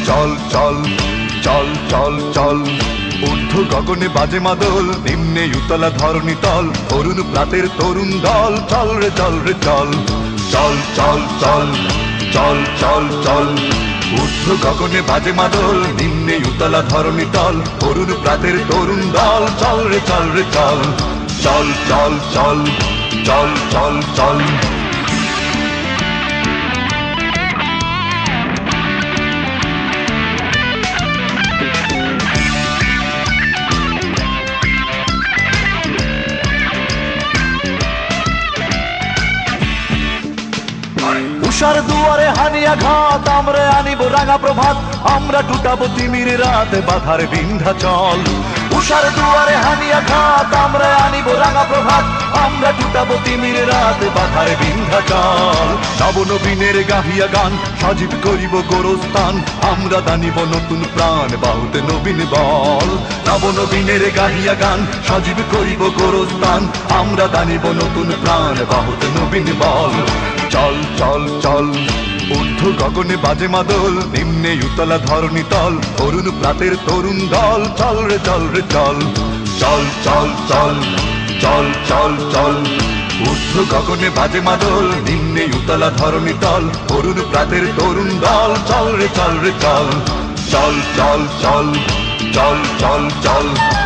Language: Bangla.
চল চল চল চল চল ঊর্ধ্ব গগনে বাজে মাদল, নিম্নে উতলা ধরণী তল, তরুণ প্রাতের তরুণ দল, চল রে চল রে চল। চল চল চল চল চল চল ঊর্ধ্ব গগনে বাজে মাদল, নিম্নে উতলা ধরণী তল, তরুণ প্রাতের তরুণ দল, চল রে চল রে চল। চল চল চল চল চল চল উষার দুয়ারে হানিয়া ঘাত, আমরা আনিব রাঙা প্রভাত, আমরা টুটাবো তিমির রাত, বাধার বিন্ধ্যাচল। উষার দুয়ারে হানিয়া ঘাত, আমরা আনিব রাঙা প্রভাত, আমরা টুটাবো তিমির রাত, বাধার বিন্ধ্যাচল। নবনবীনের গাহিয়া গান, সজীব করিব গোরস্থান, আমরা দানিব নতুন প্রাণ, বাহুতে নবীন বল। নবনবীনের গাহিয়া গান, সজীব করিব গোরস্থান, আমরা দানিব নতুন প্রাণ, বাহুতে নবীন বল। চল চল চল ঊর্ধ্ব গগনে বাজে মাদল, নিম্নে উতলা ধরণী তল, তরুণ প্রাতের তরুণ দল, চল রে চল রে চল। চল চল চল চল চল চল ঊর্ধ্ব গগনে বাজে মাদল, নিম্নে উতলা ধরণী তল, তরুণ প্রাতের তরুণ দল, চল রে চল রে চল। চল চল চল চল চল চল